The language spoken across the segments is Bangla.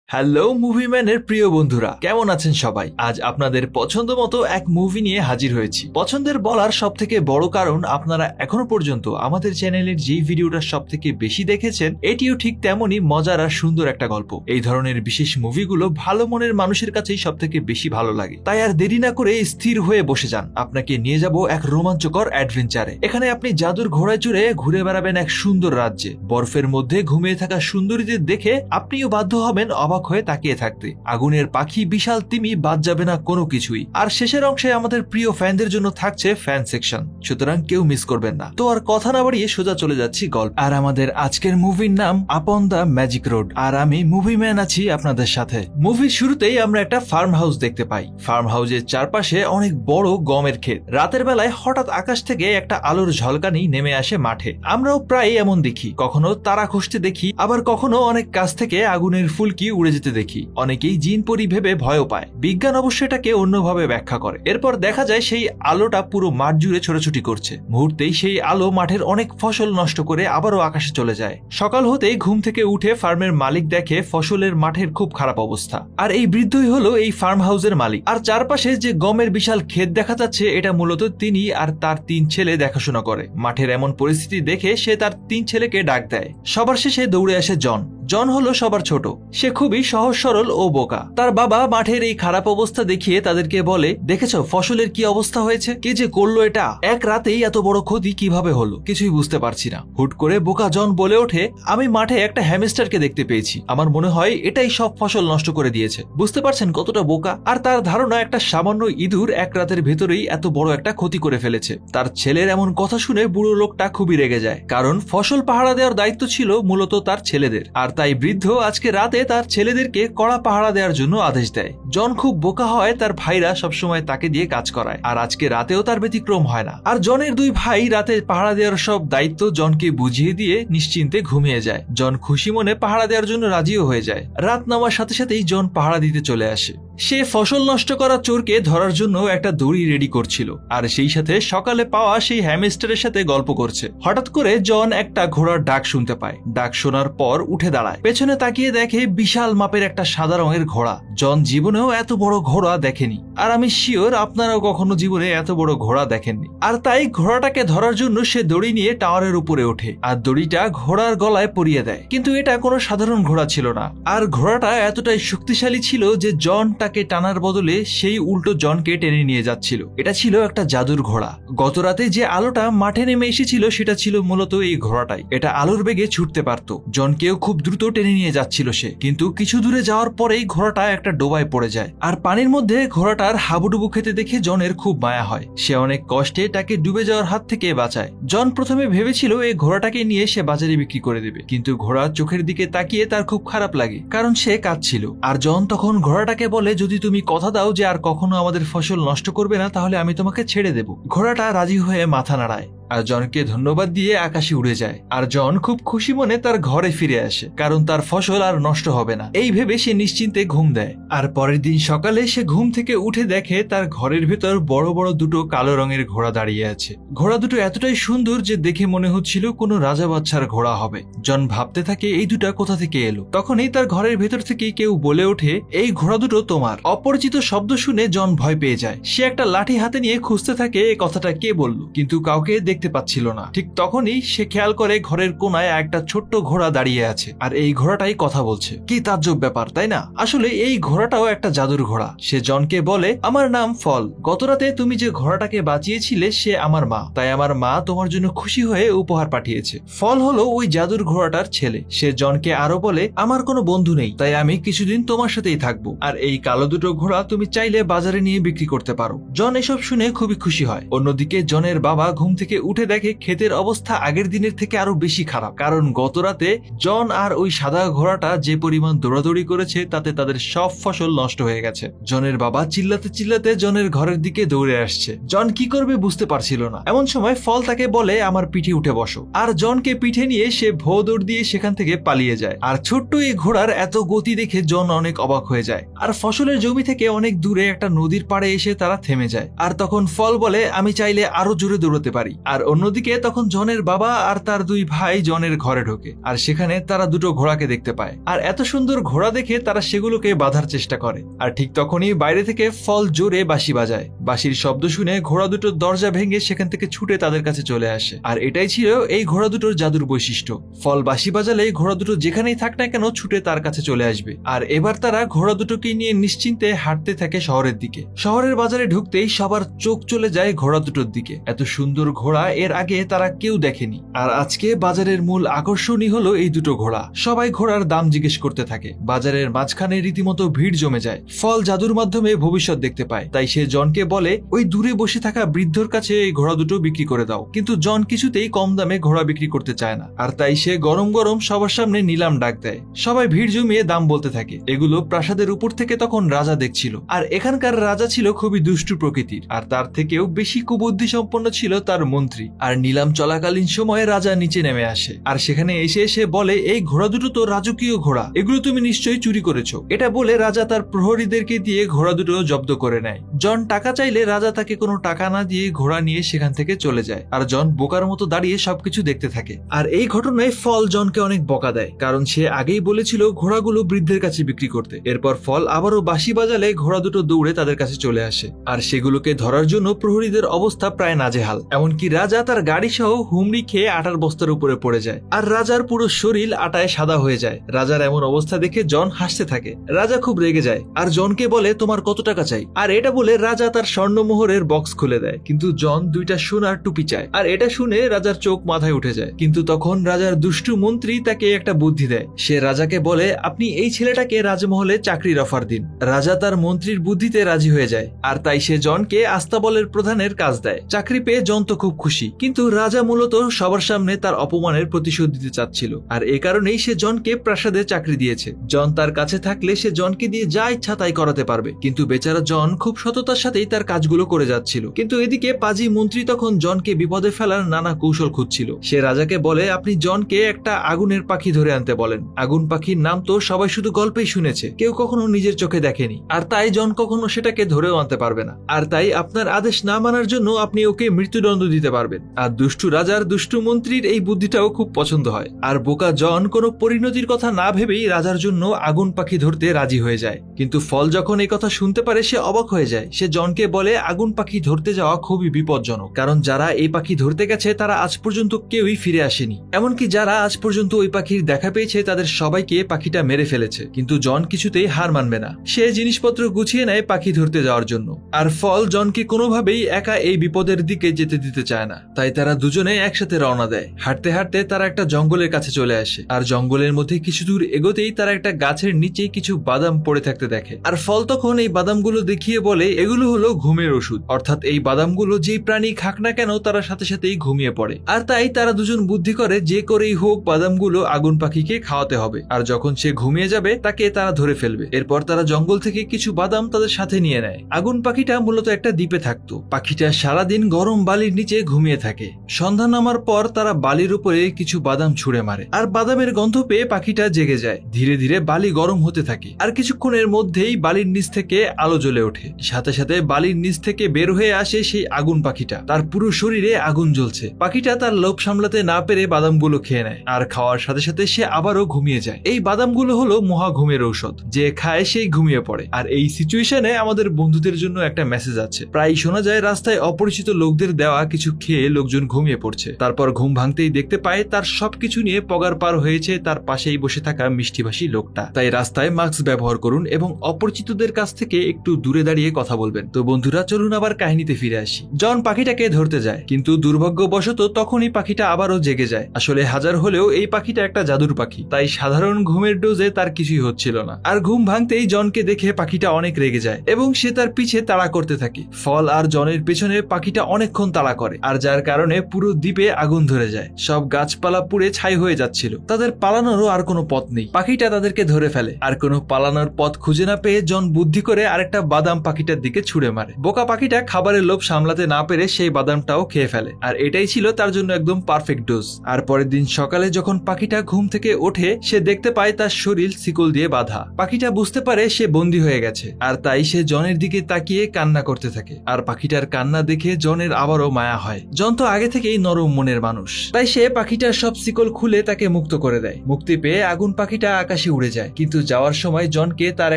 হ্যালো মুভিম্যানের প্রিয় বন্ধুরা, কেমন আছেন সবাই? আজ আপনাদের পছন্দ মতো এক মুভি নিয়ে হাজির হয়েছি। পছন্দের বলার সব থেকে বড় কারণ, আপনারা এখনো পর্যন্ত আমাদের চ্যানেলের যেই ভিডিওটা সব থেকে বেশি দেখেছেন, এটিও ঠিক তেমনই মজার আর সুন্দর একটা গল্প। এই ধরনের বিশেষ মুভিগুলো ভালো মনের মানুষের কাছেই সব থেকে বেশি ভালো লাগে। তাই আর দেরি না করে স্থির হয়ে বসে যান, আপনাকে নিয়ে যাব এক রোমাঞ্চকর অ্যাডভেঞ্চারে। এখানে আপনি জাদুর ঘোড়ায় চড়ে ঘুরে বেড়াবেন এক সুন্দর রাজ্যে। বরফের মধ্যে ঘুমিয়ে থাকা সুন্দরীদের দেখে আপনিও বাধ্য হবেন অবাক হয়ে তাকিয়ে থাকতে। আগুনের পাখি, বিশাল তিমি, বাদ যাবে না কোনো কিছুই। আর শেষের অংশে আমাদের প্রিয় ফ্যানদের জন্য থাকছে ফ্যান সেকশন, সুতরাং কেউ মিস করবেন না। তো আর কথা না বাড়িয়ে সোজা চলে যাচ্ছি গল্প। আর আমাদের আজকের মুভির নাম আপন দ্য ম্যাজিক রোড। আর আমি মুভিম্যান আছি আপনাদের সাথে। মুভির শুরুতেই আমরা একটা ফার্ম হাউস দেখতে পাই। ফার্ম হাউসের চারপাশে অনেক বড় গমের ক্ষেত। রাতের বেলায় হঠাৎ আকাশ থেকে একটা আলোর ঝলকানি নেমে আসে মাঠে। আমরাও প্রায় এমন দেখি, কখনো তারা খসতে দেখি, আবার কখনো অনেক কাছ থেকে আগুনের ফুলকি উড়ে যেতে দেখি। অনেকেই জিন পরি ভেবে ভয় পায়। বিজ্ঞান অবশ্য এটাকে অন্যভাবে ব্যাখ্যা করে। এরপর দেখা যায় সেই আলোটা পুরো মাঠ জুড়ে ছোটাছুটি করছে। মুহূর্তেই সেই আলো মাঠের অনেক ফসল নষ্ট করে আবারও আকাশে চলে যায়। সকাল হতেই ঘুম থেকে উঠে ফার্মের মালিক দেখে ফসলের মাঠের খুব খারাপ অবস্থা। আর এই বৃদ্ধই হলো এই ফার্ম হাউসের মালিক। আর চারপাশে যে গমের বিশাল ক্ষেত দেখা যাচ্ছে, এটা মূলত তিনি আর তার 3 ছেলে দেখাশোনা করে। মাঠের এমন পরিস্থিতি দেখে সে তার 3 ছেলেকে ডাক দেয়। সবার শেষে দৌড়ে আসে জন। জন হলো সবার ছোট। সে খুবই সহজ সরল ও বোকা। তার বাবা মাঠের এই খারাপ অবস্থা দেখিয়ে তাদেরকে বলে, দেখেছো ফসলের কি অবস্থা হয়েছে? কে যে করলো এটা? এক রাতেই এত বড় ক্ষতি কিভাবে হলো? কিছুই বুঝতে পারছি না। হুট করে বোকা জন বলে ওঠে, আমি মাঠে একটা হ্যামস্টারকে দেখতে পেয়েছি। আমার মনে হয় এটাই সব ফসল নষ্ট করে দিয়েছে। বুঝতে পারছেন কতটা বোকা? আর তার ধারণা একটা সামান্য ইঁদুর এক রাতের ভেতরেই এত বড় একটা ক্ষতি করে ফেলেছে। তার ছেলের এমন কথা শুনে বুড়ো লোকটা খুবই রেগে যায়, কারণ ফসল পাহারা দেওয়ার দায়িত্ব ছিল মূলত তার ছেলেদের। আর তাই বৃদ্ধ আজকে রাতে তার ছেলেদেরকে কড়া পাহারা দেওয়ার জন্য আদেশ দেয়। জন খুব বোকা হয়, তার ভাইরা সবসময় তাকে দিয়ে কাজ করায়। আর আজকে রাতেও তার ব্যতিক্রম হয় না। আর জনের 2 ভাই রাতে পাহারা দেওয়ার সব দায়িত্ব জনকে বুঝিয়ে দিয়ে নিশ্চিন্তে ঘুমিয়ে যায়। জন খুশি মনে পাহারা দেওয়ার জন্য রাজিও হয়ে যায়। রাত নামার সাথে সাথেই জন পাহারা দিতে চলে আসে। সে ফসল নষ্ট করা চোরকে ধরার জন্য একটা দড়ি রেডি করছিল, আর সেই সাথে সকালে পাওয়া সেই হ্যামস্টারের সাথে গল্প করছে। হঠাৎ করে জন একটা ঘোড়ার ডাক শুনতে পায়। ডাক শোনার পর উঠে দাঁড়ায়। পেছনে তাকিয়ে দেখে বিশাল মাপের একটা সাদা রঙের ঘোড়া। জন জীবনেও এত বড় ঘোড়া দেখেনি। আর আমি শিওর আপনারাও কখনো জীবনে এত বড় ঘোড়া দেখেননি। আর তাই ঘোড়াটাকে ধরার জন্য সে দড়ি নিয়ে টাওয়ারের উপরে ওঠে আর দড়িটা ঘোড়ার গলায় পরিয়ে দেয়। কিন্তু এটা কোনো সাধারণ ঘোড়া ছিল না। আর ঘোড়াটা এতটাই শক্তিশালী ছিল যে জন তাকে টানার বদলে সেই উল্টো জনকে টেনে নিয়ে যাচ্ছিল। এটা ছিল একটা জাদুর ঘোড়া। গত রাতে যে আলোটা মাঠে নেমে এসেছিল সেটা ছিল মূলত এই ঘোড়াটাই। এটা আলোর বেগে ছুটতে পারত। জনকেও খুব দ্রুত টেনে নিয়ে যাচ্ছিল সে। কিন্তু কিছু দূরে যাওয়ার পরেই ঘোড়াটা একটা ডোবায় পড়ে যায়। আর পানির মধ্যে ঘোড়াটার হাবুডুবু খেতে দেখে জনের খুব মায়া হয়। সে অনেক কষ্টে তাকে ডুবে যাওয়ার হাত থেকে বাঁচায়। জন প্রথমে ভেবেছিল এই ঘোড়াটাকে নিয়ে সে বাজারে বিক্রি করে দেবে, কিন্তু ঘোড়ার চোখের দিকে তাকিয়ে তার খুব খারাপ লাগে, কারণ সে কাঁদছিল। আর জন তখন ঘোড়াটাকে বলে, যদি তুমি কথা দাও যে আর কখনো আমাদের ফসল নষ্ট করবে না, তাহলে আমি তোমাকে ছেড়ে দেব। ঘোড়াটা রাজি হয়ে মাথা নাড়ায় আর জনকে ধন্যবাদ দিয়ে আকাশে উড়ে যায়। আর জন খুব খুশি মনে তার ঘরে ফিরে আসে, কারণ তার ফসল আর নষ্ট হবে না। এই ভেবে সে নিশ্চিন্তে ঘুম দেয়। আর পরের দিন সকালে সে ঘুম থেকে উঠে দেখে তার ঘরের ভেতর বড় বড় 2 কালো রঙের ঘোড়া দাঁড়িয়ে আছে। ঘোড়া দুটো এতটাই সুন্দর যে দেখে মনে হচ্ছিল কোনো রাজা বাচ্চার ঘোড়া হবে। জন ভাবতে থাকে এই দুটা কোথা থেকে এলো। তখনই তার ঘরের ভেতর থেকে কেউ বলে ওঠে, এই ঘোড়া দুটো তোমার। অপরিচিত শব্দ শুনে জন ভয় পেয়ে যায়। সে একটা লাঠি হাতে নিয়ে খুঁজতে থাকে এই কথাটা কে বলল, কিন্তু কাউকে দেখতে পাচ্ছিল না। ঠিক তখনই সে খেয়াল করে ঘরের কোনায় একটা ছোট্ট ঘোড়া দাঁড়িয়ে আছে। আর এই ঘোড়াটাই কথা বলছে। কি তাজ্জব ব্যাপার, তাই না? আসলে এই ঘোড়াটাও একটা জাদুর ঘোড়া। সে জনকে বলে, আমার নাম ফল। গতরাতে তুমি যে ঘোড়াটাকে বাঁচিয়েছিলে সে আমার মা। তাই আমার মা তোমার জন্য খুশি হয়ে উপহার পাঠিয়েছে। ফল হলো ওই জাদুর ঘোড়াটার ছেলে। সে জনকে আরো বলে, আমার কোনো বন্ধু নেই, তাই আমি কিছুদিন তোমার সাথেই থাকবো। আর এই কালো 2 ঘোড়া তুমি চাইলে বাজারে নিয়ে বিক্রি করতে পারো। জন এসব শুনে খুবই খুশি হয়। অন্যদিকে জনের বাবা ঘুম থেকে উঠে দেখে ক্ষেতের অবস্থা আগের দিনের থেকে আরো বেশি খারাপ, কারণ গত রাতে জন আর ওই সাদা ঘোড়াটা যে পরিমাণ দৌড়াদৌড়ি করেছে তাতে তাদের সব ফসল নষ্ট হয়ে গেছে। জনের বাবা চিল্লাতে চিল্লাতে জনের ঘরের দিকে দৌড়ে আসছে। জন কি করবে বুঝতে পারছিল না। এমন সময় ফল তাকে বলে, আমার পিঠে উঠে বসো। আর জনকে পিঠে নিয়ে সে ভো দৌড় দিয়ে সেখান থেকে পালিয়ে যায়। আর ছোট্ট এই ঘোড়ার এত গতি দেখে জন অনেক অবাক হয়ে যায়। আর ফসলের জমি থেকে অনেক দূরে একটা নদীর পাড়ে এসে তারা থেমে যায়। আর তখন ফল বলে, আমি চাইলে আরো জোরে দৌড়াতে পারি। আর আর অন্যদিকে তখন জনের বাবা আর তার দুই ভাই জনের ঘরে ঢোকে, আর সেখানে তারা দুটো ঘোড়াকে দেখতে পায়। আর এত সুন্দর ঘোড়া দেখে তারা সেগুলোকে বাঁধার চেষ্টা করে। আর ঠিক তখনই বাইরে থেকে ফল জোরে বাঁশি বাজায়। বাঁশির শব্দ শুনে ঘোড়া দুটো দরজা ভেঙে সেখান থেকে ছুটে তাদের কাছে চলে আসে। আর এটাই ছিল এই ঘোড়া দুটোর জাদুর বৈশিষ্ট্য। ফল বাঁশি বাজালে ঘোড়া দুটো যেখানেই থাক না কেন ছুটে তার কাছে চলে আসবে। আর এবার তারা ঘোড়া দুটোকে নিয়ে নিশ্চিন্তে হাঁটতে থাকে শহরের দিকে। শহরের বাজারে ঢুকতেই সবার চোখ চলে যায় ঘোড়া দুটোর দিকে। এত সুন্দর ঘোড়া এর আগে তারা কেউ দেখেনি। আর আজকে বাজারের মূল আকর্ষণই হলো এই দুটো ঘোড়া। সবাই ঘোড়ার দাম জিজ্ঞেস করতে থাকে। বাজারের মাঝখানে রীতিমতো ভিড় জমে যায়। ফল জাদুর মাধ্যমে ভবিষ্যৎ দেখতে পায়, তাই সে জনকে বলে ওই দূরে বসে থাকা বৃদ্ধর কাছে এই ঘোড়া দুটো বিক্রি করে দাও। কিন্তু জন কিছুতেই কম দামে ঘোড়া বিক্রি করতে চায় না। আর তাই সে গরম গরম সবার সামনে নিলাম ডাক দেয়। সবাই ভিড় জমিয়ে দাম বলতে থাকে। এগুলো প্রাসাদের উপর থেকে তখন রাজা দেখছিল। আর এখানকার রাজা ছিল খুবই দুষ্টু প্রকৃতির, আর তার থেকেও বেশি কুবুদ্ধি সম্পন্ন ছিল তার মন্ত্রী। আর নিলাম চলাকালীন সময়ে রাজা নিচে নেমে আসে, আর সেখানে এসে এসে বলে এই ঘোড়া দুটো তো রাজকীয় ঘোড়া, এগুলো তুমি নিশ্চয়ই চুরি করেছো। এটা বলে রাজা তার প্রহরীদেরকে দিয়ে ঘোড়া দুটো জব্দ করে নেয়। জন টাকা চাইলে রাজা তাকে কোনো টাকা না দিয়ে ঘোড়া নিয়ে সেখান থেকে চলে যায়। আর জন বোকার মতো দাঁড়িয়ে সবকিছু দেখতে থাকে। আর এই ঘটনায় ফল জনকে অনেক বকা দেয়, কারণ সে আগেই বলেছিল ঘোড়াগুলো বৃদ্ধের কাছে বিক্রি করতে। এরপর ফল আবারও বাঁশি বাজালে ঘোড়া দুটো দৌড়ে তাদের কাছে চলে আসে। আর সেগুলোকে ধরার জন্য প্রহরীদের অবস্থা প্রায় নাজেহাল। এমনকি রাজা তার গাড়ি সহ হুমড়ি খেয়ে আটার বস্তার উপরে পড়ে যায়। আর রাজার পুরো শরীর আটায় সাদা হয়ে যায়। রাজার এমন অবস্থা দেখে জন হাসতে থাকে। রাজা খুব রেগে যায় আর জনকে বলে তোমার কত টাকা চাই। আর এটা বলে রাজা তার স্বর্ণমোহরের বক্স খুলে দেয়। কিন্তু জন দুইটা সোনার টুপি চায়। আর এটা শুনে রাজার চোখ মাথায় উঠে যায়। কিন্তু তখন রাজার দুষ্টু মন্ত্রী তাকে একটা বুদ্ধি দেয়। সে রাজাকে বলে আপনি এই ছেলেটাকে রাজমহলে চাকরির অফার দিন। রাজা তার মন্ত্রীর বুদ্ধিতে রাজি হয়ে যায়। আর তাই সে জনকে আস্তাবলের প্রধানের কাজ দেয়। চাকরি পেয়ে জন তো খুব খুশি, কিন্তু রাজা মূলত সবার সামনে তার অপমানের প্রতিশোধ দিতে চাচ্ছিল। আর এ কারণেই সে জনকে প্রাসাদে চাকরি দিয়েছে। জন তার কাছে থাকলে সে জনকে দিয়ে যা ইচ্ছা তাই করাতে পারবে। কিন্তু বেচারা জন খুব সততার সাথেই তার কাজগুলো করে যাচ্ছিল। কিন্তু এদিকে পাজি মন্ত্রী তখন জনকে বিপদে ফেলার নানা কৌশল খুঁজছিল। সে রাজাকে বলে আপনি জনকে একটা আগুনের পাখি ধরে আনতে বলেন। আগুন পাখির নাম তো সবাই শুধু গল্পেই শুনেছে, কেউ কখনো নিজের চোখে দেখেনি। আর তাই জন কখনো সেটাকে ধরেও আনতে পারবে না। আর তাই আপনার আদেশ না মানার জন্য আপনি ওকে মৃত্যুদণ্ড দিতে পারবেন। আর দুষ্টু রাজার দুষ্টু মন্ত্রীর এই বুদ্ধিটাও খুব পছন্দ হয়। আর বোকা জন কোনো পরিণতির কথা না ভেবেই রাজার জন্য আগুন পাখি ধরতে রাজি হয়ে যায়। কিন্তু ফল যখন এই কথা শুনতে পারে সে অবাক হয়ে যায়। সে জনকে বলে আগুন পাখি ধরতে যাওয়া খুবই বিপজ্জনক, কারণ যারা এই পাখি ধরতে গেছে তারা আজ পর্যন্ত কেউই ফিরে আসেনি। এমনকি যারা আজ পর্যন্ত ওই পাখির দেখা পেয়েছে তাদের সবাইকে পাখিটা মেরে ফেলেছে। কিন্তু জন কিছুতেই হার মানবে না। সে জিনিসপত্র গুছিয়ে নেয় পাখি ধরতে যাওয়ার জন্য। আর ফল জনকে কোনোভাবেই একা এই বিপদের দিকে যেতে দিতে চায় না। তাই তারা দুজনে একসাথে রওনা দেয়। হাঁটতে হাঁটতে তারা একটা জঙ্গলের কাছে চলে আসে। আর জঙ্গলের মধ্যে কিছু দূর এগোতেই তারা একটা গাছের নিচে কিছু বাদাম পড়ে থাকতে দেখে। আর ফল তখন এই বাদামগুলো দেখিয়ে বলে এগুলো হলো ঘুমের ওষুধ, অর্থাৎ এই বাদামগুলো যেই প্রাণী খাক না কেন তারা সাথে সাথেই ঘুমিয়ে পড়ে। আর তাই তারা দুজন বুদ্ধি করে যে করেই হোক বাদামগুলো আগুন পাখিকে খাওয়াতে হবে। আর যখন সে ঘুমিয়ে যাবে তাকে তারা ধরে ফেলবে। এরপর তারা জঙ্গল থেকে কিছু বাদাম তাদের সাথে নিয়ে নেয়। আগুন পাখিটা মূলত একটা দ্বীপে থাকতো। পাখিটা সারাদিন গরম বালির নিচে ঘুমিয়ে থাকে। সন্ধ্যা নামার পর তারা বালির উপরে কিছু বাদাম ছুঁড়ে মারে। আর বাদামের গন্ধ পেয়ে পাখিটা জেগে যায়। ধীরে ধীরে বালি গরম হতে থাকে। আর কিছুক্ষণের মধ্যেই বালির নিচ থেকে আলো জ্বলে ওঠে। সাথে সাথে বালির নিচ থেকে বের হয়ে আসে সেই আগুন পাখিটা। তার পুরো শরীরে আগুন জ্বলছে। পাখিটা তার লোভ সামলাতে না পেরে বাদামগুলো খেয়ে নেয়। আর খাওয়ার সাথে সাথে সে আবারও ঘুমিয়ে যায়। এই বাদামগুলো হলো মহা ঘুমের ঔষধ। যে খায় সেই ঘুমিয়ে পড়ে। আর এই সিচুয়েশনে আমাদের বন্ধুদের জন্য একটা মেসেজ আছে। প্রায় শোনা যায় রাস্তায় অপরিচিত লোকদের দেওয়া কিছু খেয়ে লোকজন ঘুমিয়ে পড়ছে। তারপর ঘুম ভাঙতেই দেখতে পায় তার সবকিছু নিয়ে পগার পার হয়েছে তার পাশেই বসে থাকা মিষ্টিভাষী লোকটা। তাই রাস্তায় মাস্ক ব্যবহার করুন এবং অপরিচিতদের কাছ থেকে একটু দূরে দাঁড়িয়ে কথা বলবেন। তো বন্ধুরা চলুন আবার কাহিনীতে ফিরে আসি। জন পাখিটাকে ধরতে যায়, কিন্তু দুর্ভাগ্যবশত তখনই পাখিটা আবারও জেগে যায়। আসলে হাজার হলেও এই পাখিটা একটা জাদুর পাখি, তাই সাধারণ ঘুমের ডোজে তার কিছুই হচ্ছিল না। আর ঘুম ভাঙতেই জনকে দেখে পাখিটা অনেক রেগে যায় এবং সে তার পিছে তাড়া করতে থাকে। ফল আর জনের পেছনে পাখিটা অনেকক্ষণ তাড়া করে। আর যার কারণে পুরো দ্বীপে আগুন ধরে যায়। সব গাছপালা পুড়ে ছাই হয়ে যাচ্ছিল। তাদের পালানোরও আর কোনো পথ নেই। পাখিটা তাদেরকে ধরে ফেলে। আর কোনো পালানোর পথ খুঁজে না পেয়ে জন বুদ্ধি করে আরেকটা বাদাম পাখিটার দিকে ছুঁড়ে মারে। পারে। বোকা পাখিটা খাবারের লোভ সামলাতে না পেরে সেই বাদামটাও খেয়ে ফেলে, আর এটাই ছিল তার জন্য একদম পারফেক্ট ডোজ। আর পরের দিন সকালে যখন পাখিটা ঘুম থেকে ওঠে, সে দেখতে পায় তার শরীর শিকল দিয়ে বাঁধা। পাখিটা বুঝতে পারে সে বন্দী হয়ে গেছে, আর তাই সে জনের দিকে তাকিয়ে কান্না করতে থাকে। আর পাখিটার কান্না দেখে জনের আবারও মায়া হয়। জন তো আগে থেকেই নরম মনের মানুষ, তাই সে পাখিটার সব শিকল খুলে তাকে মুক্ত করে দেয়। মুক্তি পেয়ে আগুন পাখিটা আকাশে উড়ে যায়, কিন্তু যাওয়ার সময় জনকে তার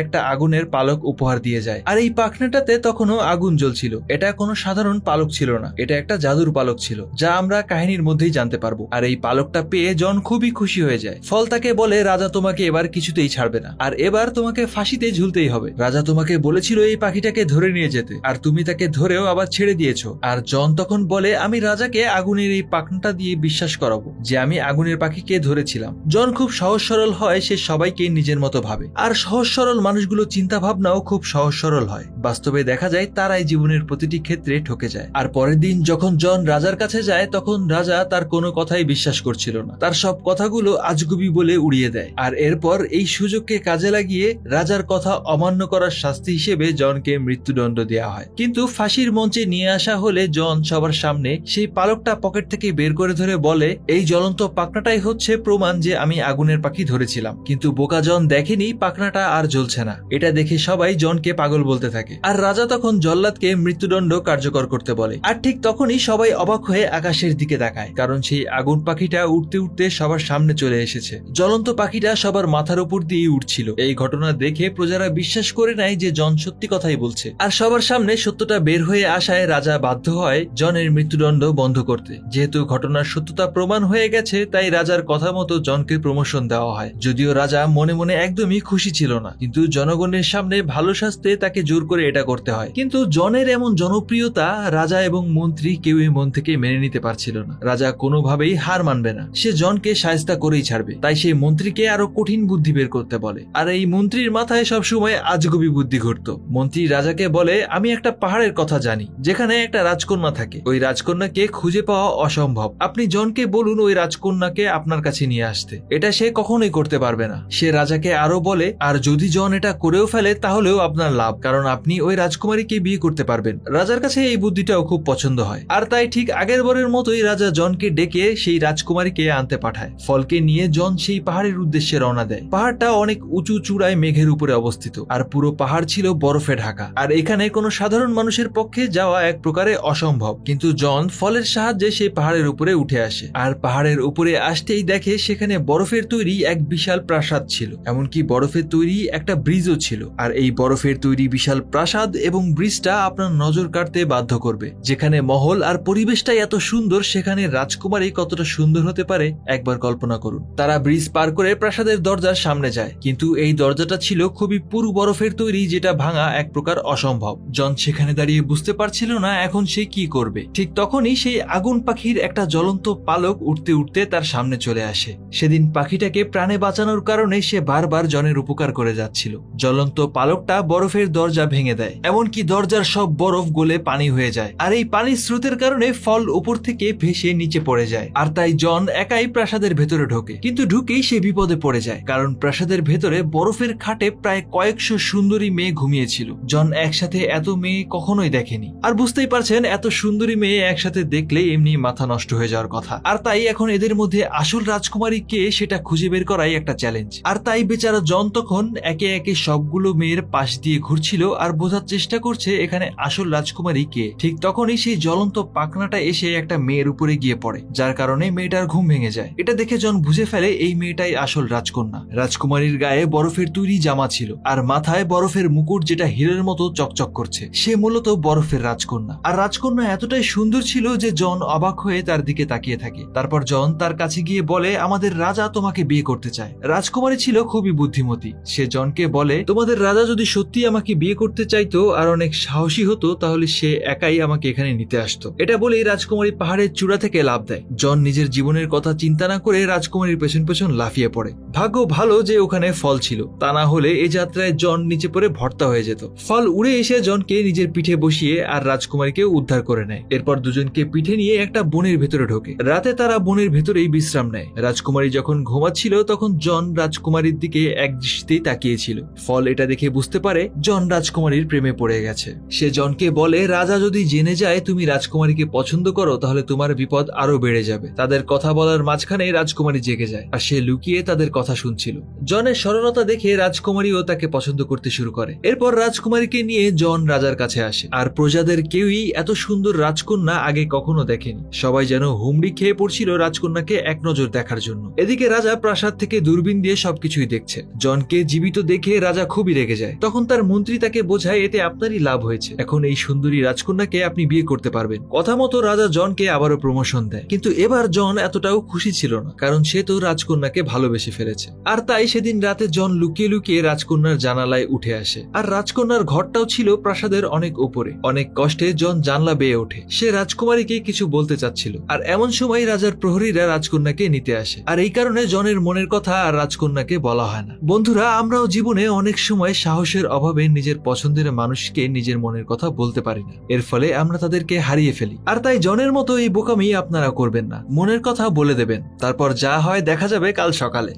একটা আগুনের পালক উপহার দিয়ে যায়। আর এই পাখনাটাতে তখনও আগুন জ্বলছিল। এটা কোনো সাধারণ পালক ছিল না, এটা একটা জাদুর পালক ছিল, যা আমরা কাহিনীর মধ্যেই জানতে পারবো। আর এই পালকটা পেয়ে জন খুবই খুশি হয়ে যায়। ফল তাকে বলে, রাজা তোমাকে এবার কিছুতেই ছাড়বে না, আর এবার তোমাকে ফাঁসিতে ঝুলতেই হবে। রাজা তোমাকে বলেছিল এই পাখিটাকে ধরে নিয়ে যেতে, আর তুমি তাকে ধরেও আবার ছেড়ে দিয়েছো। আর জন তখন বলে, আমি রাজাকে আগুনের এই পাখনাটা দিয়ে বিশ্বাস করাবো যে আমি আগুনের পাখিকে ধরেছিলাম। জন খুব সহজ সরল হয়, সে সবাইকে নিজের মতো ভাবে। আর সহজ সরল মানুষগুলো চিন্তা ভাবনাও খুব সহজ সরল হয়। বাস্তবে দেখা যায় তারাই জীবনের প্রতিটি ক্ষেত্রে ঠকে যায়। আর পরের দিন যখন জন রাজার কাছে যায়, তখন রাজা তার কোনো কথাই বিশ্বাস করছিল না। তার সব কথাগুলো আজগুবি বলে উড়িয়ে দেয়। আর এরপর এই সুযোগকে কাজে লাগিয়ে রাজার কথা অমান্য করার শাস্তি হিসেবে জনকে মৃত্যুদণ্ড দেওয়া হয়। কিন্তু ফাঁসির মঞ্চে নিয়ে আসা হলে জন সবার সামনে সেই পালকটা পকেট থেকে বের করে ধরে বলে, এই জ্বলন্ত পাখনাটাই হচ্ছে প্রমাণ যে আমি আগুনের পাখি ধরেছিলাম। কিন্তু বোকা জন দেখেনি পাখনাটা আর জ্বলছে না। এটা দেখে সবাই জনকে পাগল বলতে থাকে। আর রাজা তখন জল্লাদকে মৃত্যুদণ্ড কার্যকর করতে বলে। আর ঠিক তখনই সবাই অবাক হয়ে আকাশের দিকে তাকায়, কারণ সেই আগুন পাখিটা উঠতে উঠতে সবার সামনে চলে এসেছে। জ্বলন্ত পাখিটা সবার মাথার উপর দিয়ে উঠছিল। এই ঘটনা দেখে প্রজারা বিশ্বাস করে নেয় যে জন সত্যি কথাই বলছে। আর সবার সামনে সত্যটা বের হয়ে আসায় রাজা বাধ্য হয় জনের মৃত্যুদণ্ড বন্ধ করতে। যেহেতু ঘটনার সত্যতা প্রমাণ হয়ে গেছে, তাই রাজার কথা মতো জনকে প্রমোশন দেওয়া হয়। যদিও রাজা মনে মনে একদমই খুশি ছিল না, কিন্তু জনগণের সামনে ভালো সাজতে তাকে জোর করে এটা করতে হয়। কিন্তু জনের এমন জনপ্রিয়তা রাজা এবং মন্ত্রী কেউই মন থেকে মেনে নিতে পারছিল না। রাজা কোনোভাবেই হার মানবে না, সে জনকে শায়েস্তা করেই ছাড়বে। তাই সেই মন্ত্রীকে আরো কঠিন বুদ্ধি বের করতে বলে। আর এই মন্ত্রীর মাথায় সবসময় আজগুবি বুদ্ধি ঘুরতো। মন্ত্রী রাজাকে বলে, আমি একটা পাহাড়ের কথা জানি যেখানে একটা রাজকন্যা থাকে। ওই রাজকন্যাকে খুঁজে পাওয়া অসম্ভব। আপনি জনকে বলুন ওই রাজকন্যাকে আপনার কাছে নিয়ে আসতে। এটা সে কখনোই করতে পারবে না। সে রাজাকে আরো বলে, আর যদি জন এটা করেও ফেলে তাহলেও আপনার লাভ, কারণ আপনি ওই রাজকুমারীকে বিয়ে করতে পারবেন। রাজার কাছে এই বুদ্ধিটাও খুব পছন্দ হয়। আর তাই ঠিক আগের বারের মতোই রাজা জনকে ডেকে সেই রাজকুমারীকে আনতে পাঠায়। ফলকে নিয়ে জন সেই পাহাড়ের উদ্দেশ্যে রওনা দেয়। পাহাড়টা অনেক উঁচু চূড়ায় মেঘের উপরে অবস্থিত, আর পুরো পাহাড় ছিল বরফে ঢাকা। আর এখানে কোনো সাধারণ মানুষের পক্ষে যাওয়া এক প্রকারে অসম্ভব। কিন্তু জন ফলের সাহায্যে সেই পাহাড়ের উপরে উঠে আসে। আর পাহাড়ের উপরে আসতেই দেখে সেখানে বরফের তৈরি এক বিশাল প্রাসাদ ছিল, এমনকি বরফের তৈরি একটা ব্রিজও ছিল। আর এই বরফের তৈরি বিশাল প্রাসাদ এবং ব্রিজটা আপনার নজর কাড়তে বাধ্য করবে। যেখানে মহল আর পরিবেশটাই এত সুন্দর, সেখানে রাজকুমারী কতটা সুন্দর হতে পারে একবার কল্পনা করুন। তারা ব্রিজ পার করে প্রাসাদের দরজার সামনে যায়, কিন্তু এই দরজাটা ছিল খুবই পুরু বরফের তৈরি, যেটা ভাঙা এক প্রকার অসম্ভব। জন সেখানে দাঁড়িয়ে বুঝতে পারছিল না এখন সে কি করবে। ঠিক তখনই সেই আগুন পাখির একটা জ্বলন্ত পালক উঠতে উঠতে তার সামনে চলে আসে। সেদিন পাখিটাকে প্রাণে বাঁচানোর কারণে সে বারবার জনের উপকার করে যাচ্ছিল। জ্বলন্ত পালকটা বরফের দরজা ভেঙে দেয়, এমনকি দরজার সব বরফ গলে পানি হয়ে যায়। আর এই পানির স্রোতের কারণে ফল উপর থেকে ভেসে নিচে পড়ে যায়। আর তাই জন একাই প্রাসাদের ভেতরে ঢোকে, কিন্তু ঢুকেই সে বিপদে পড়ে যায়, কারণ প্রাসাদের ভেতরে বরফের খাটে প্রায় কয়েকশো সুন্দরী মেয়ে ঘুমিয়েছিল। জন একসাথে এত মেয়ে কখনোই দেখেনি। আর বুঝতেই পারছেন, এত সুন্দরী মেয়ে একসাথে দেখলে এমনি মাথা নষ্ট হয়ে যাওয়ার কথা। আর তাই এখন এদের মধ্যে আসল রাজকুমারী কে সেটা খুঁজে বের করাই একটা চ্যালেঞ্জ। আর তাই বেচারা জন তখন একে একে সবগুলো মেয়ের পাশ দিয়ে ঘুরছিল আর বোঝার চেষ্টা করছে এখানে আসল রাজকুমারী কে। ঠিক তখনই সেই জ্বলন্ত পাখনাটা এসে একটা মেয়ের উপরে গিয়ে পড়ে, যার কারণে মেয়েটার ঘুম ভেঙে যায়। এটা দেখে জন বুঝে ফেলে এই মেয়েটাই আসল রাজকন্যা। রাজকুমারীর গায়ে বরফের তৈরি জামা ছিল, আর মাথায় বরফের মুকুট যেটা হীরের মতো চকচক করছে। সে মূলত বরফের রাজকন্যা। আর রাজকন্যা এতটাই সুন্দর ছিল যে জন অবাক হয়ে তার দিকে তাকিয়ে থাকে। তারপর জন তার কাছে গিয়ে বলে, আমাদের রাজা তোমাকে বিয়ে করতে চায়। রাজকুমারী ছিল খুবই বুদ্ধিমতী। সে জনকে বলে, তোমাদের রাজা যদি সত্যি আমাকে বিয়ে করতে চাইতো আর অনেক সাহসী হতো, তাহলে সে একাই আমাকে এখানে নিতে আসতো। এটা বলেই রাজকুমারী পাহাড়ের চূড়া থেকে লাফ দেয়। জন নিজের জীবনের কথা চিন্তা না করে রাজকুমারীর পেছন পেছন লাফিয়ে পড়ে। ভাগ্য ভালো যে ওখানে ফল ছিল, তা না হলে এই যাত্রায় জন নিচে পড়ে ভর্তা হয়ে যেত। ফল উড়ে এসে জনকে নিজের পিঠে বসিয়ে আর রাজকুমারীকে উদ্ধার করে নেয়। এরপর দুজনকে পিঠে নিয়ে একটা বনের ভেতরে ঢোকে। রাতে তারা বনের ভেতরেই বিশ্রাম নেয়। রাজকুমারী যখন ঘুমাচ্ছিল তখন জন রাজকুমারীর দিকে এক দৃষ্টিতেই তাকিয়েছিল। ফল এটা দেখে বুঝতে পারে জন রাজকুমারীর প্রেমে পড়ে গেছে। আছে। সে জনকে বলে, রাজা যদি জেনে যায় তুমি রাজকুমারীকে পছন্দ করো তাহলে তোমার বিপদ আরো বেড়ে যাবে। তাদের কথা বলার মাঝখানে রাজকুমারী জেগে যায় আর সে লুকিয়ে তাদের কথা শুনছিল। জনের সরলতা দেখে রাজকুমারীও তাকে পছন্দ করতে শুরু করে। এরপর রাজকুমারীকে নিয়ে জন রাজার কাছে আসে আর প্রজাদের কেউই এত সুন্দর রাজকন্যা আগে কখনো দেখেনি। সবাই যেন হুমড়ি খেয়ে পড়ছিল রাজকন্যাকে এক নজর দেখার জন্য। এদিকে রাজা প্রাসাদ থেকে দূরবীন দিয়ে সবকিছুই দেখছে। জনকে জীবিত দেখে রাজা খুবই রেগে যায়। তখন তার মন্ত্রী তাকে বোঝায় এতে আপনারই লাভ হয়েছে, এখন এই সুন্দরী রাজকন্যাকে আপনি বিয়ে করতে পারবেন। কথা মতো রাজা জনকে আবারও প্রমোশন দেয়। কিন্তু এবার জন এতটাও খুশি ছিল না, কারণ সে তো রাজকন্যাকে ভালোবেসে ফেলেছে। আর তাই সেদিন রাতে জন লুকিয়ে লুকিয়ে রাজকন্যার জানালায় উঠে আসে। আর রাজকন্যার ঘরটাও ছিল প্রাসাদের অনেক উপরে। অনেক কষ্টে জন জানলা বেয়ে ওঠে। সে রাজকুমারীকে কিছু বলতে চাচ্ছিল আর এমন সময় রাজার প্রহরীরা রাজকন্যাকে নিতে আসে। আর এই কারণে জনের মনের কথা আর রাজকন্যাকে বলা হয় না। বন্ধুরা, আমরাও জীবনে অনেক সময় সাহসের অভাবে নিজের পছন্দের মানুষকে নিজের মনের কথা বলতে পারি না। এর ফলে আমরা তাদেরকে হারিয়ে ফেলি। আর তাই জনের মতো এই বোকামি আপনারা করবেন না। মনের কথা বলে দেবেন, তারপর যা হয় দেখা যাবে কাল সকালে।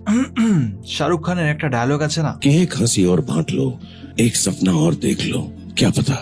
শাহরুখ খানের একটা ডায়লগ আছে না, एक हंसी और बांट लो, एक सपना और देख लो, क्या पता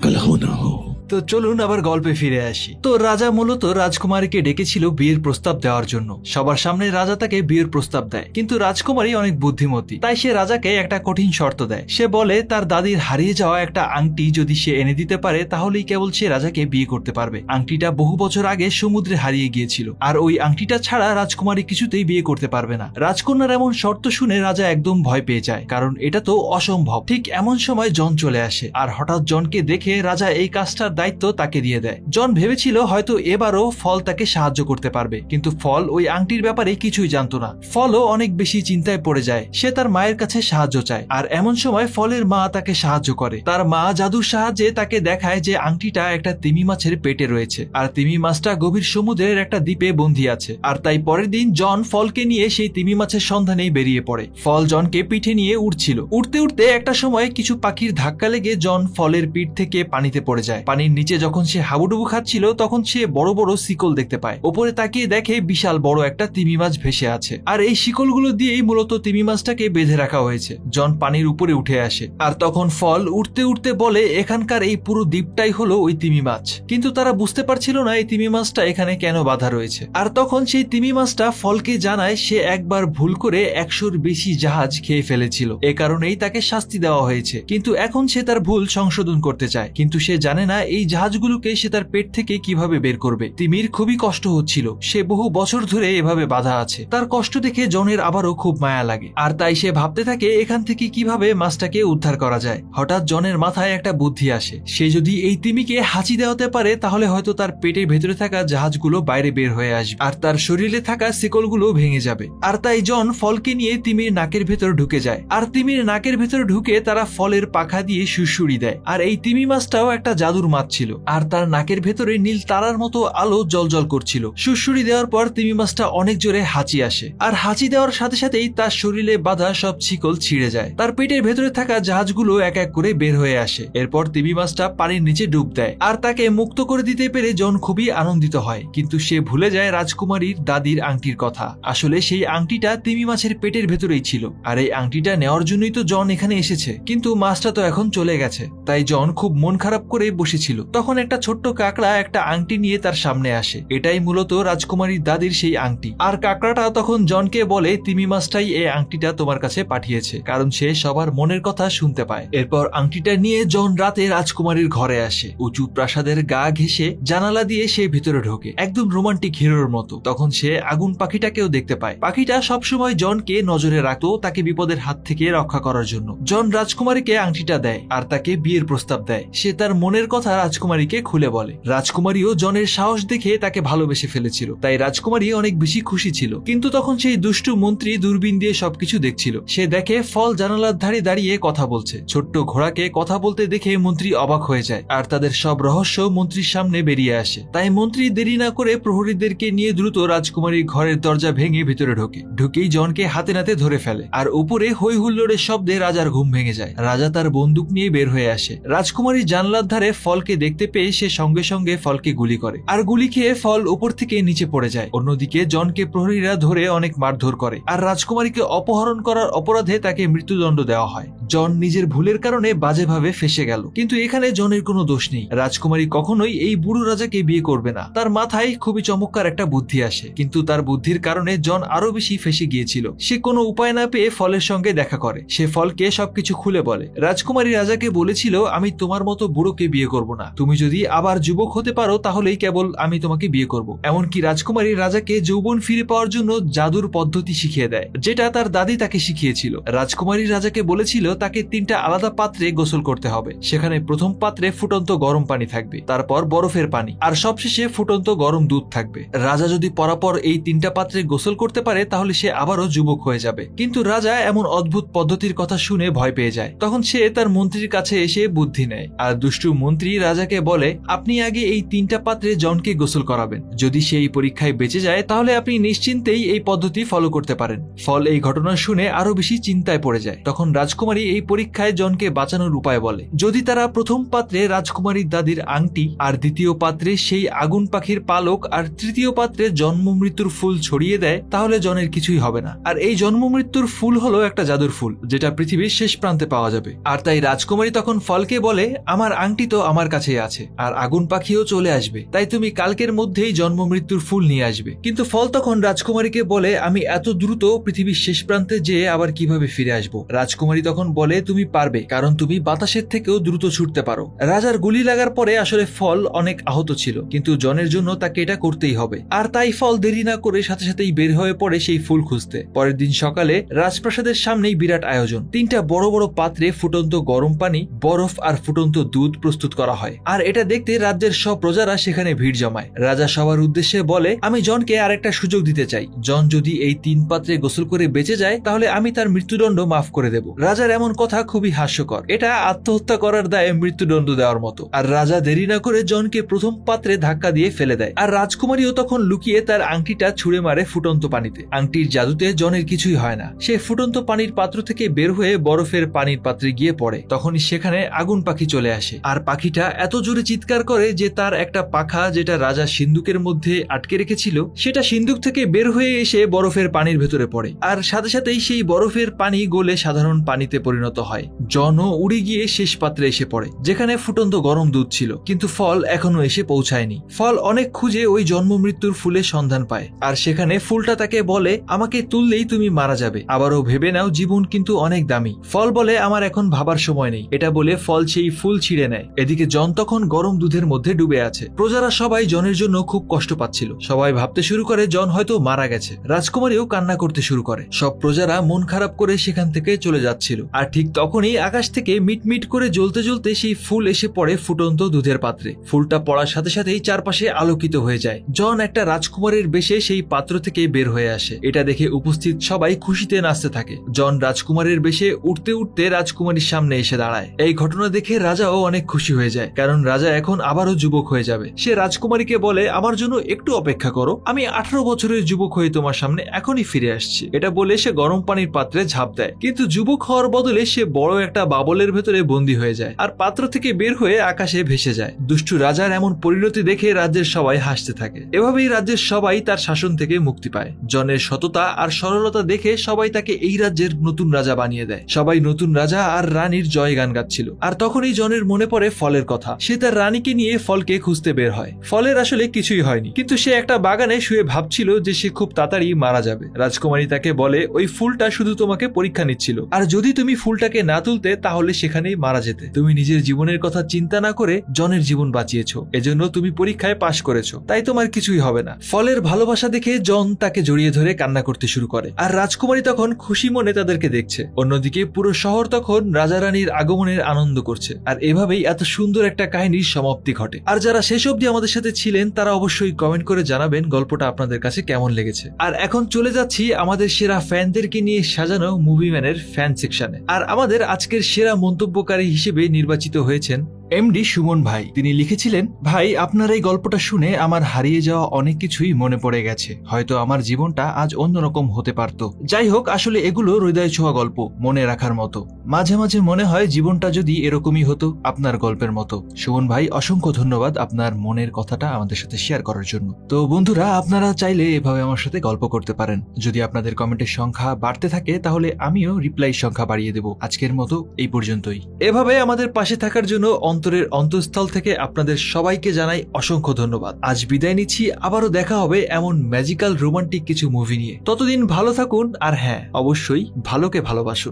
कल हो ना हो। তো চলুন আবার গল্পে ফিরে আসি। তো রাজা মূলত রাজকুমারীকে ডেকেছিল বিয়ের প্রস্তাব দেওয়ার জন্য। সবার সামনে রাজা তাকে বিয়ের প্রস্তাব দেয়, কিন্তু রাজকুমারী অনেক বুদ্ধিমতী, তাই সে রাজাকে একটা কঠিন শর্ত দেয়। সে বলে তার দাদির হারিয়ে যাওয়া একটা আংটি যদি সে এনে দিতে পারে তাহলেই কেবল সে রাজাকে বিয়ে করতে পারবে। আংটিটা বহু বছর আগে সমুদ্রে হারিয়ে গিয়েছিল, আর ওই আংটিটা ছাড়া রাজকুমারী কিছুতেই বিয়ে করতে পারবে না। রাজকন্যার এমন শর্ত শুনে রাজা একদম ভয় পেয়ে যায়, কারণ এটা তো অসম্ভব। ঠিক এমন সময় জন চলে আসে আর হঠাৎ জনকে দেখে রাজা এই কাজটার দায়িত্ব তাকে দিয়ে দেয়। জন ভেবেছিল হয়তো এবারও ফল তাকে সাহায্য করতে পারবে, কিন্তু ফল ওই আংটির ব্যাপারে কিছুই জানতো না। ফলও অনেক বেশি চিন্তায় পড়ে যায়। সে তার মায়ের কাছে সাহায্য চায়, আর এমন সময় ফলের মা তাকে সাহায্য করে। তার মা জাদুর সাহায্যে তাকে দেখায় যে আংটিটা একটা তিমি মাছের পেটে রয়েছে, আর তিমি মাছটা গভীর সমুদ্রের একটা দ্বীপে বন্দী আছে। আর তাই পরের দিন জন ফলকে নিয়ে সেই তিমি মাছের সন্ধানেই বেরিয়ে পড়ে। ফল জনকে পিঠে নিয়ে উঠছিল। উঠতে উঠতে একটা সময় কিছু পাখির ধাক্কা লেগে জন ফলের পিঠ থেকে পানিতে পড়ে যায়। পানির নিচে যখন সে হাবুডুবু খাচ্ছিল তখন সে বড় বড় শিকল দেখতে পায়। ওপরে তাকিয়ে দেখে বিশাল বড় একটা তিমি মাছ ভেসে আছে, আর এই শিকলগুলো দিয়েই মূলত তিমি মাছটাকে বেঁধে রাখা হয়েছে। জন পানির উপরে উঠে আসে, আর তখন ফল উঠতে উঠতে বলে এখানকার এই পুরো দ্বীপটাই হলো ওই তিমি মাছ। কিন্তু তারা বুঝতে পারছিল না এই তিমি মাছটা এখানে কেন বাঁধা রয়েছে। আর তখন সেই তিমি মাছটা ফলকে জানায় সে একবার ভুল করে 100-র বেশি জাহাজ খেয়ে ফেলেছিল, এ কারণেই তাকে শাস্তি দেওয়া হয়েছে। কিন্তু এখন সে তার ভুল সংশোধন করতে চায়, কিন্তু সে জানে না এই জাহাজগুলোকে সে তার পেট থেকে কিভাবে বের করবে। তিমির খুবই কষ্ট হচ্ছিল, সে বহু বছর ধরে এভাবে বাধা আছে। তার কষ্ট দেখে জনের আবারও খুব মায়া লাগে, আর তাই সে ভাবতে থাকে এখান থেকে কিভাবে মাছটাকে উদ্ধার করা যায়। হঠাৎ জনের মাথায় একটা বুদ্ধি আসে, সে যদি এই তিমিকে হাঁচি দেওয়াতে পারে তাহলে হয়তো তার পেটের ভেতরে থাকা জাহাজগুলো বাইরে বের হয়ে আসবে, আর তার শরীরে থাকা শিকলগুলো ভেঙে যাবে। আর তাই জন ফলকে নিয়ে তিমির নাকের ভেতর ঢুকে যায়, আর তিমির নাকের ভেতর ঢুকে তারা ফলের পাখা দিয়ে সুড়সুড়ি দেয়। আর এই তিমি মাছটাও একটা জাদুর মাছ ছিল, আর তার নাকের ভেতরে নীল তারার মতো আলো জলজল করছিল। সুড়সুড়ি দেওয়ার পর তিমি মাছটা অনেক জোরে হাঁচি আসে, আর হাঁচি দেওয়ার সাথে সাথেই তার শরীরে বাঁধা সব শিকল ছিঁড়ে যায়। তার পেটের ভেতরে থাকা জাহাজগুলো এক এক করে বের হয়ে আসে। এরপর তিমি মাছটা পানির নিচে ডুব দেয়, আর তাকে মুক্ত করে দিতে পেরে জন খুবই আনন্দিত হয়। কিন্তু সে ভুলে যায় রাজকুমারীর দাদির আংটির কথা। আসলে সেই আংটিটা তিমি মাছের পেটের ভেতরেই ছিল, আর এই আংটিটা নেওয়ার জন্যই তো জন এখানে এসেছে। কিন্তু মাছটা তো এখন চলে গেছে, তাই জন খুব মন খারাপ করে বসেছিল। তখন একটা ছোট্ট কাকড়া একটা আংটি নিয়ে তার সামনে আসে। এটাই মূলত রাজকুমারীর দাদির সেই আংটি। আর কাকড়াটা তখন জনকে বলে তিমি মাছটাই এই আংটিটা তোমার কাছে পাঠিয়েছে, কারণ সে সবার মনের কথা শুনতে পায়। এরপর আংটিটা নিয়ে জন রাতে রাজকুমারীর ঘরে আসে। উঁচু প্রাসাদের গা ঘেঁষে জানালা দিয়ে সে ভিতরে ঢোকে, একদম রোমান্টিক হিরোর মতো। তখন সে আগুন পাখিটাকেও দেখতে পায়। পাখিটা সবসময় জনকে নজরে রাখতো তাকে বিপদের হাত থেকে রক্ষা করার জন্য। জন রাজকুমারীকে আংটিটা দেয় আর তাকে বিয়ের প্রস্তাব দেয়। সে তার মনের কথা রাজকুমারীকে খুলে বলে। রাজকুমারীও জনের সাহস দেখে তাকে ভালোবেসে ফেলেছিল, তাই রাজকুমারী অনেক বেশি খুশি ছিল। কিন্তু তখন সেই দুষ্টু মন্ত্রী দূরবীন দিয়ে সবকিছু দেখছিল। সে দেখে ফল জানালার ধারে দাঁড়িয়ে কথা বলছে। ছোট্ট ঘোড়াকে কথা বলতে দেখে মন্ত্রী অবাক হয়ে যায়, আর তাদের সব রহস্য মন্ত্রীর সামনে বেরিয়ে আসে। তাই মন্ত্রী দেরি না করে প্রহরীদেরকে নিয়ে দ্রুত রাজকুমারীর ঘরের দরজা ভেঙে ভিতরে ঢুকেই জনকে হাতে নাতে ধরে ফেলে। আর উপরে হই হুল্লোড়ের শব্দে রাজার ঘুম ভেঙে যায়। রাজা তার বন্দুক নিয়ে বের হয়ে আসে। রাজকুমারী জানলার ধারে ফলকে জনকে দেখতে পেয়ে সে সঙ্গে সঙ্গে ফলকে গুলি করে, আর গুলি খেয়ে ফল উপর থেকে নিচে পড়ে যায়। অন্যদিকে জনকে প্রহরীরা ধরে অনেক মারধর করে, আর রাজকুমারীকে অপহরণ করার অপরাধে তাকে মৃত্যুদণ্ড দেওয়া হয়। জন নিজের ভুলের কারণে বাজেভাবে ফেসে গেল, কিন্তু এখানে জনের কোনো দোষ নেই। রাজকুমারী কখনোই এই বুড়ো রাজাকে বিয়ে করবে না। তার মাথায় খুবই চমৎকার একটা বুদ্ধি আসে, কিন্তু তার বুদ্ধির কারণে জন আরো বেশি ফেসে গিয়েছিল। সে কোনো উপায় না পেয়ে ফলের সঙ্গে দেখা করে। সে ফলকে সবকিছু খুলে বলে। রাজকুমারী রাজাকে বলেছিল, আমি তোমার মতো বুড়োকে বিয়ে করব না, তুমি যদি আবার যুবক হতে পারো তাহলেই কেবল আমি তোমাকে বিয়ে করব। এমনকি রাজকুমারী রাজাকে যৌবন ফিরে পাওয়ার জন্য জাদুর পদ্ধতি শিখিয়ে দেয়, যেটা তার দাদি তাকে শিখিয়েছিল। রাজকুমারী রাজাকে বলেছিল তাকে 3টা আলাদা পাত্রে গোসল করতে হবে। সেখানে প্রথম পাত্রে ফুটন্ত গরম পানি থাকবে, তারপর বরফের পানি, আর সবশেষে ফুটন্ত গরম দুধ থাকবে। রাজা যদি পরাপর এই 3টা পাত্রে গোসল করতে পারে তাহলে সে আবারও যুবক হয়ে যাবে। কিন্তু রাজা এমন অদ্ভুত পদ্ধতির কথা শুনে ভয় পেয়ে যায়। তখন সে তার মন্ত্রীর কাছে এসে বুদ্ধি নেয়, আর দুষ্টু মন্ত্রী রাজাকে বলে, আপনি আগে এই 3টা পাত্রে জনকে গোসল করাবেন। যদি সে এই পরীক্ষায় বেঁচে যায় তাহলে আপনি নিশ্চিন্তেই এই পদ্ধতি ফলো করতে পারেন। ফল এই ঘটনা শুনে আরো বেশি চিন্তায় পড়ে যায়। তখন রাজকুমারী এই পরীক্ষায় জনকে বাঁচানোর উপায় বলে। যদি তারা প্রথম পাত্রে রাজকুমারীর দাদির আংটি, আর দ্বিতীয় পাত্রে সেই আগুন পাখির পালক, আর তৃতীয় পাত্রে জন্ম মৃত্যুর ফুল ছড়িয়ে দেয় তাহলে জনের কিছুই হবে না। আর এই জন্ম মৃত্যুর ফুল হলো একটা জাদুর ফুল, যেটা পৃথিবীর শেষ প্রান্তে পাওয়া যাবে। আর তাই রাজকুমারী তখন ফলকে বলে, আমার আংটি তো আমার কাছেই আছে, আর আগুন পাখিও চলে আসবে, তাই তুমি কালকের মধ্যেই জন্ম মৃত্যুর ফুল নিয়ে আসবে। কিন্তু ফল তখন রাজকুমারীকে বলে, আমি এত দ্রুত পৃথিবীর শেষ প্রান্তে যেয়ে আবার কিভাবে ফিরে আসবো? রাজকুমারী তখন বলে, তুমি পারবে, কারণ তুমি বাতাসের থেকেও দ্রুত ছুটতে পারো। রাজার গুলি লাগার পরে আসলে ফল অনেক আহত ছিল, কিন্তু জনের জন্য তাকে এটা করতেই হবে। আর তাই ফল দেরি না করে সাথে সাথেই বের হয়ে পড়ে সেই ফুল খুঁজতে। পরের দিন সকালে রাজপ্রাসাদের সামনেই বিরাট আয়োজন। 3টা বড় বড় পাত্রে ফুটন্ত গরম পানি, বরফ আর ফুটন্ত দুধ প্রস্তুত করা হয়, আর এটা দেখতে রাজ্যের সব প্রজারা সেখানে ভিড় জমায়। রাজা সবার উদ্দেশ্যে বলে, আমি জনকে আরেকটা সুযোগ দিতে চাই। জন যদি এই 3 পাত্রে গোসল করে বেঁচে যায় তাহলে আমি তার মৃত্যুদণ্ড মাফ করে দেব। রাজার এমন কথা খুবই হাস্যকর, এটা আত্মহত্যা করার দায়ে মৃত্যুদণ্ড দেওয়ার মতো। আর রাজা দেরি না করে জনকে প্রথম পাত্রে ধাক্কা দিয়ে ফেলে দেয়, আর রাজকুমারীও তখন লুকিয়ে তার আংটিটা ছুঁড়ে মারে ফুটন্ত পানিতে। আংটির জাদুতে জনের কিছুই হয় না। সে ফুটন্ত পানির পাত্র থেকে বের হয়ে বরফের পানির পাত্রে গিয়ে পড়ে। তখনই সেখানে আগুন পাখি চলে আসে, আর পাখিটা এত জোরে চিৎকার করে যে তার একটা পাখা, যেটা রাজা সিন্দুকের মধ্যে আটকে রেখেছিল, সেটা সিন্দুক থেকে বের হয়ে এসে বরফের পানির ভেতরে পড়ে, আর সাথে সাথেই সেই বরফের পানি গলে সাধারণ পানিতে পরিণত হয়। জনও উড়ে গিয়ে শেষ পাত্রে এসে পড়ে, যেখানে ফুটন্ত গরম দুধ ছিল, কিন্তু ফল এখনো এসে পৌঁছায়নি। ফল অনেক খুঁজে ওই জন্ম মৃত্যুর ফুলের সন্ধান পায়, আর সেখানে ফুলটা তাকে বলে, আমাকে তুললেই তুমি মারা যাবে, আবারও ভেবে নাও, জীবন কিন্তু অনেক দামি। ফল বলে, আমার এখন ভাবার সময় নেই। এটা বলে ফল সেই ফুল ছিঁড়ে নেয়। এদিকে জন তখন গরম দুধের মধ্যে ডুবে আছে। প্রজারা সবাই জনের জন্য খুব কষ্ট পাচ্ছিল। সবাই ভাবতে শুরু করে জন হয়তো মারা গেছে। রাজকুমারীও কান্না করতে শুরু করে। সব প্রজারা মন খারাপ করে সেখান থেকে চলে যাচ্ছিল। আর ঠিক তখনই আকাশ থেকে মিটমিট করে জ্বলতে জ্বলতে সেই ফুল এসে পড়ে ফুটন্ত দুধের পাত্রে। ফুলটা পড়ার সাথে সাথেই চারপাশে আলোকিত হয়ে যায়। জন একটা রাজকুমারীর বেশে সেই পাত্র থেকে বের হয়ে আসে। এটা দেখে উপস্থিত সবাই খুশিতে নাচতে থাকে। জন রাজকুমারীর বেশে উঠতে উঠতে রাজকুমারীর সামনে এসে দাঁড়ায়। এই ঘটনা দেখে রাজাও অনেক খুশি হয়ে যায়, কারণ রাজা এখন আবারও যুবক হয়ে যাবে। সে রাজকুমারীকে বলে, আমার জন্য একটু অপেক্ষা করো, আমি 18 বছরের যুবক হয়ে তোমার সামনে এখনই ফিরে আসছি। এটা বলে সে গরম পানির পাত্রে ঝাঁপ দেয়, কিন্তু যুবক হওয়ার বদলে সে বড় একটা বাবলের ভেতরে বন্দী হয়ে যায়, আর পাত্র থেকে বের হয়ে আকাশে ভেসে যায়। দুষ্টু রাজার এমন পরিণতি দেখে রাজ্যের সবাই হাসতে থাকে। এভাবেই রাজ্যের সবাই তার শাসন থেকে মুক্তি পায়। জনের সততা আর সরলতা দেখে সবাই তাকে এই রাজ্যের নতুন রাজা বানিয়ে দেয়। সবাই নতুন রাজা আর রানীর জয় গান গাচ্ছিল। আর তখনই জনের মনে পড়ে ফলের কথা। সে তার রানীকে নিয়ে ফলকে খুঁজতে বের হয়। ফলের আসলে কিছুই হয়নি, কিন্তু সে একটা বাগানে শুয়ে ভাবছিল যে সে খুব তাড়াতাড়ি মারা যাবে। রাজকুমারী তাকে বলে, ওই ফুলটা শুধু তোমাকে পরীক্ষা নিচ্ছিল, আর যদি তুমি ফুলটাকে না তুলতে তাহলে সেখানেই মারা যেতে। তুমি নিজের জীবনের কথা চিন্তা না করে জনের জীবন বাঁচিয়েছো, এজন্য তুমি পরীক্ষায় পাশ করেছো, তাই তোমার কিছুই হবে না। ফলের ভালোবাসা দেখে জন তাকে জড়িয়ে ধরে কান্না করতে শুরু করে, আর রাজকুমারী তখন খুশি মনে তাদেরকে দেখছে। অন্যদিকে পুরো শহর তখন রাজা রানীর আগমনের আনন্দ করছে। আর এভাবেই এত সুন্দর একটা কাহিনীর সমাপ্তি ঘটে। আর যারা শেষ অবধি আমাদের সাথে ছিলেন তারা অবশ্যই কমেন্ট করে জানাবেন গল্পটা আপনাদের কাছে কেমন লেগেছে। আর এখন চলে যাচ্ছি আমাদের সেরা ফ্যানদেরকে নিয়ে সাজানো মুভি ম্যানের ফ্যান সেকশনে। আর আমাদের আজকের সেরা মন্তব্যকারী হিসেবে নির্বাচিত হয়েছেন এমডি সুমন ভাই তিনি লিখেছিলেন, ভাই আপনার এই গল্পটা শুনে আমার হারিয়ে যাওয়া অনেক কিছুই মনে পড়ে গেছে। হয়তো আমার জীবনটা আজ অন্যরকম হতে পারত। যাই হোক, আসলে এগুলো হৃদয় ছোঁয়া গল্প, মনে রাখার মতো। মাঝে মাঝে মনে হয় জীবনটা যদি এরকমই হতো আপনার গল্পের মতো। সুমন ভাই, অসংখ্য ধন্যবাদ আপনার মনের কথাটা আমাদের সাথে শেয়ার করার জন্য। তো বন্ধুরা, আপনারা চাইলে এভাবে আমার সাথে গল্প করতে পারেন। যদি আপনাদের কমেন্টের সংখ্যা বাড়তে থাকে তাহলে আমিও রিপ্লাই সংখ্যা বাড়িয়ে দেব। আজকের মতো এই পর্যন্তই। এভাবে আমাদের পাশে থাকার জন্য অন্তরের অন্তঃস্থল থেকে আপনাদের সবাইকে জানাই অসংখ্য ধন্যবাদ। আজ বিদায় নিচ্ছি, আবারও দেখা হবে এমন ম্যাজিক্যাল রোমান্টিক কিছু মুভি নিয়ে। ততদিন ভালো থাকুন, আর হ্যাঁ, অবশ্যই ভালোকে ভালোবাসুন।